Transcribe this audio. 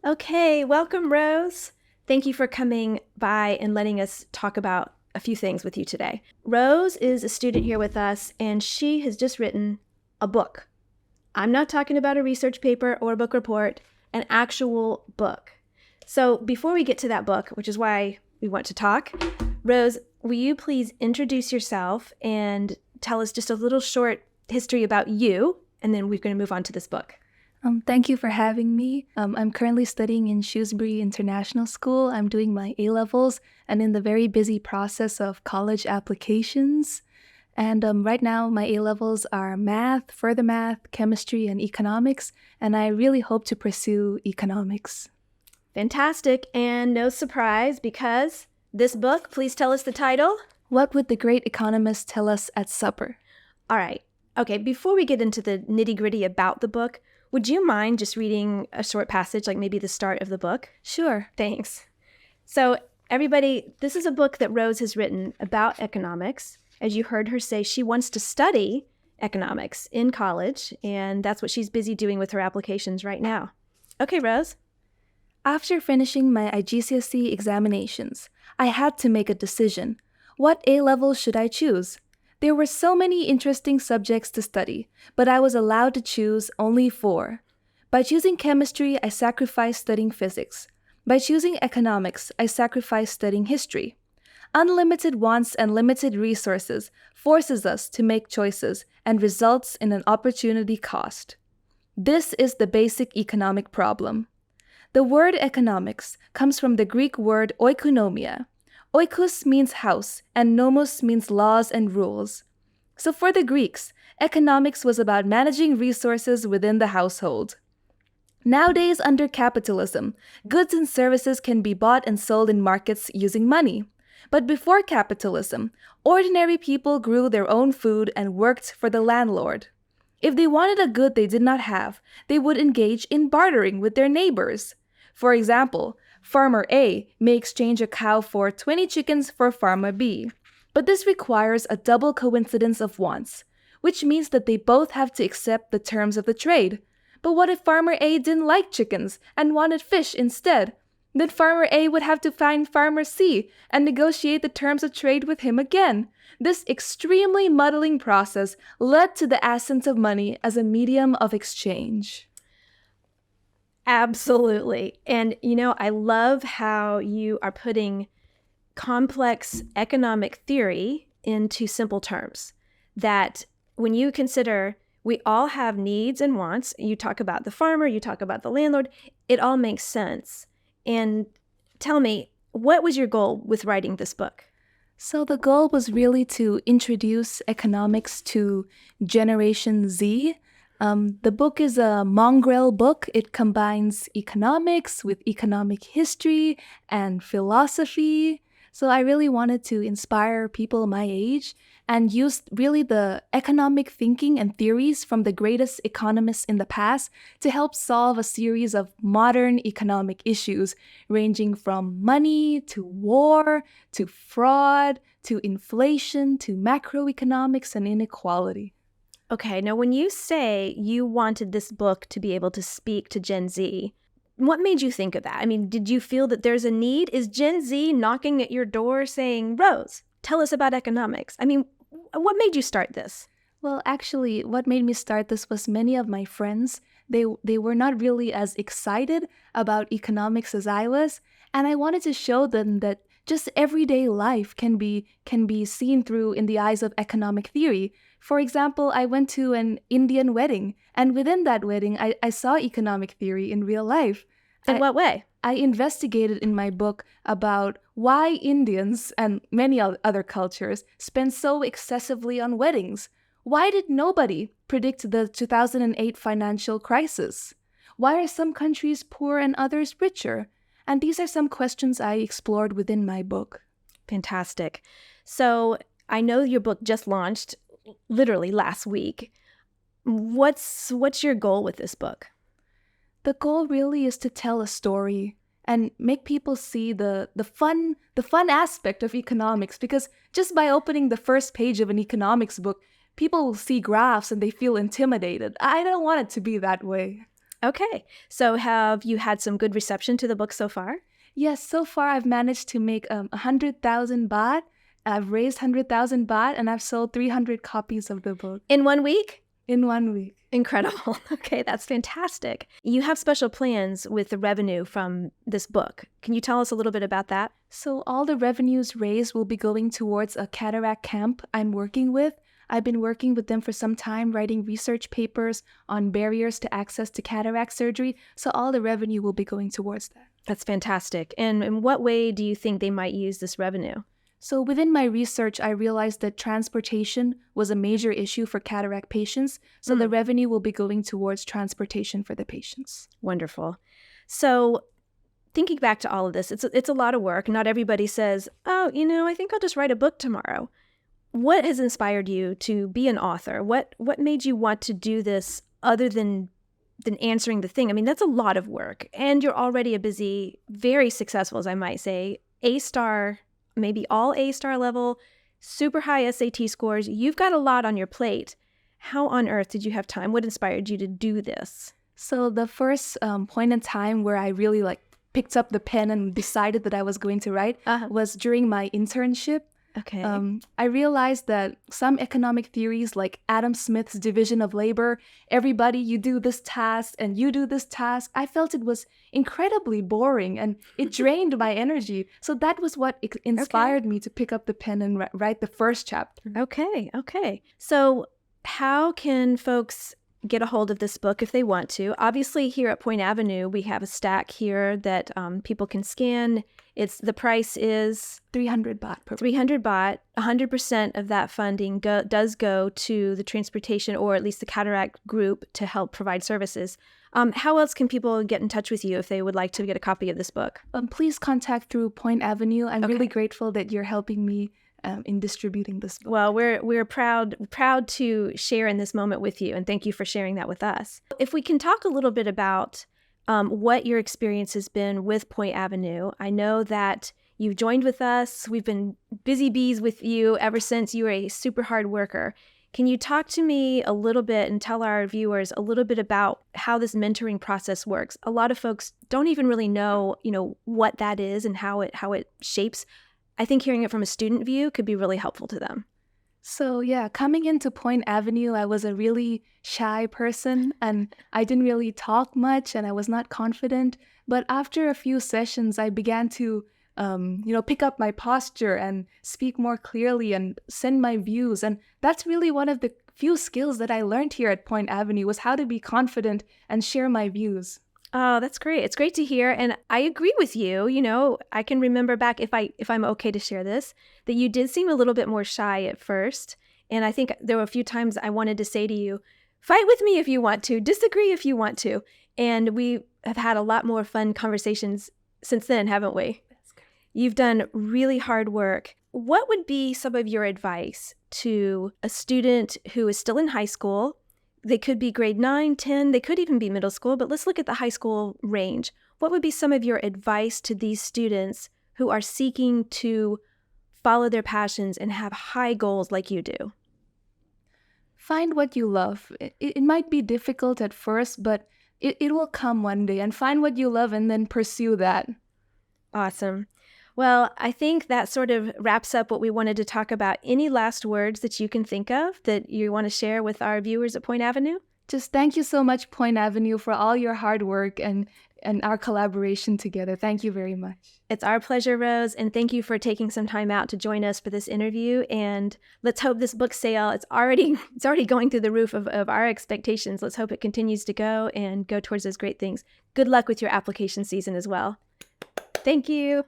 Okay, welcome, Rose. Thank you for coming by and letting us talk about a few things with you today. Rose is a student here with us, and she has just written a book. I'm not talking about a research paper or a book report, an actual book. So before we get to that book, which is why we want to talk, Rose, will you please introduce yourself and tell us just a little short history about you, and then we're going to move on to this book. Thank you for having me. I'm currently studying in Shrewsbury International School. I'm doing my A-levels and in the very busy process of college applications. And right now, my A-levels are math, further math, chemistry, and economics. And I really hope to pursue economics. Fantastic, and no surprise because this book, please tell us the title. What would the great economist tell us at supper? All right. Okay, before we get into the nitty-gritty about the book, would you mind just reading a short passage, like maybe the start of the book? Sure. Thanks. So, everybody, this is a book that Rose has written about economics. As you heard her say, she wants to study economics in college, and that's what she's busy doing with her applications right now. Okay, Rose. After finishing my IGCSE examinations, I had to make a decision. What A-level should I choose? There were so many interesting subjects to study, but I was allowed to choose only 4. By choosing chemistry, I sacrificed studying physics. By choosing economics, I sacrificed studying history. Unlimited wants and limited resources forces us to make choices and results in an opportunity cost. This is the basic economic problem. The word economics comes from the Greek word oikonomia. Oikos means house, and nomos means laws and rules. So for the Greeks, economics was about managing resources within the household. Nowadays, under capitalism, goods and services can be bought and sold in markets using money. But before capitalism, ordinary people grew their own food and worked for the landlord. If they wanted a good they did not have, they would engage in bartering with their neighbors. For example, Farmer A may exchange a cow for 20 chickens for Farmer B. But this requires a double coincidence of wants, which means that they both have to accept the terms of the trade. But what if Farmer A didn't like chickens and wanted fish instead? Then Farmer A would have to find Farmer C and negotiate the terms of trade with him again. This extremely muddling process led to the ascent of money as a medium of exchange. Absolutely. And, I love how you are putting complex economic theory into simple terms. That when you consider we all have needs and wants, you talk about the farmer, you talk about the landlord, it all makes sense. And tell me, what was your goal with writing this book? So the goal was really to introduce economics to Generation Z. The book is a mongrel book. It combines economics with economic history and philosophy. So I really wanted to inspire people my age and use really the economic thinking and theories from the greatest economists in the past to help solve a series of modern economic issues ranging from money to war to fraud to inflation to macroeconomics and inequality. Okay, now when you say you wanted this book to be able to speak to Gen Z, what made you think of that? I mean, did you feel that there's a need? Is Gen Z knocking at your door saying, Rose, tell us about economics? I mean, what made you start this? Well, actually, what made me start this was many of my friends. They were not really as excited about economics as I was, and I wanted to show them that just everyday life can be seen through in the eyes of economic theory. For example, I went to an Indian wedding, and within that wedding, I saw economic theory in real life. In what way? I investigated in my book about why Indians and many other cultures spend so excessively on weddings. Why did nobody predict the 2008 financial crisis? Why are some countries poor and others richer? And these are some questions I explored within my book. Fantastic. So I know your book just launched literally last week. What's your goal with this book? The goal really is to tell a story and make people see the fun aspect of economics, because just by opening the first page of an economics book, people will see graphs and they feel intimidated. I don't want it to be that way. Okay. So have you had some good reception to the book so far? Yes, so far I've managed to make 100,000 baht. I've raised 100,000 baht and I've sold 300 copies of the book In 1 week? in 1 week. Incredible. Okay, that's fantastic. You have special plans with the revenue from this book. Can you tell us a little bit about that? So all the revenues raised will be going towards a cataract camp I'm working with. I've been working with them for some time, writing research papers on barriers to access to cataract surgery. So all the revenue will be going towards that. That's fantastic. And in what way do you think they might use this revenue? So within my research, I realized that transportation was a major issue for cataract patients. So the revenue will be going towards transportation for the patients. Wonderful. So thinking back to all of this, it's a lot of work. Not everybody says, oh, I think I'll just write a book tomorrow. What has inspired you to be an author? What made you want to do this other than answering the thing? I mean, that's a lot of work. And you're already a busy, very successful, as I might say, A-star, maybe all A-star level, super high SAT scores. You've got a lot on your plate. How on earth did you have time? What inspired you to do this? So the first point in time where I really picked up the pen and decided that I was going to write was during my internship. Okay. I realized that some economic theories like Adam Smith's division of labor, everybody, you do this task and you do this task, I felt it was incredibly boring and it drained my energy. So that was what inspired me to pick up the pen and write the first chapter. Okay. So how can folks get a hold of this book if they want to? Obviously, here at Point Avenue, we have a stack here that people can scan. The price is 300 baht per 300 baht. 100% of that funding does go to the transportation, or at least the cataract group, to help provide services. How else can people get in touch with you if they would like to get a copy of this book? Please contact through Point Avenue. I'm really grateful that you're helping me in distributing this book. Well, we're proud to share in this moment with you, and thank you for sharing that with us. If we can talk a little bit about what your experience has been with Point Avenue. I know that you've joined with us. We've been busy bees with you ever since. You were a super hard worker. Can you talk to me a little bit and tell our viewers a little bit about how this mentoring process works? A lot of folks don't even really know, what that is and how it shapes. I think hearing it from a student view could be really helpful to them. So yeah, coming into Point Avenue, I was a really shy person and I didn't really talk much and I was not confident. But after a few sessions, I began to, pick up my posture and speak more clearly and send my views. And that's really one of the few skills that I learned here at Point Avenue, was how to be confident and share my views. Oh, that's great. It's great to hear. And I agree with you. I can remember back, if I'm okay to share this, that you did seem a little bit more shy at first. And I think there were a few times I wanted to say to you, fight with me if you want to, disagree if you want to. And we have had a lot more fun conversations since then, haven't we? That's great. You've done really hard work. What would be some of your advice to a student who is still in high school? They could be grade 9, 10, they could even be middle school, but let's look at the high school range. What would be some of your advice to these students who are seeking to follow their passions and have high goals like you do? Find what you love. It might be difficult at first, but it will come one day. And find what you love and then pursue that. Awesome. Well, I think that sort of wraps up what we wanted to talk about. Any last words that you can think of that you want to share with our viewers at Point Avenue? Just thank you so much, Point Avenue, for all your hard work and our collaboration together. Thank you very much. It's our pleasure, Rose, and thank you for taking some time out to join us for this interview. And let's hope this book sale, it's already going through the roof of our expectations. Let's hope it continues to go towards those great things. Good luck with your application season as well. Thank you.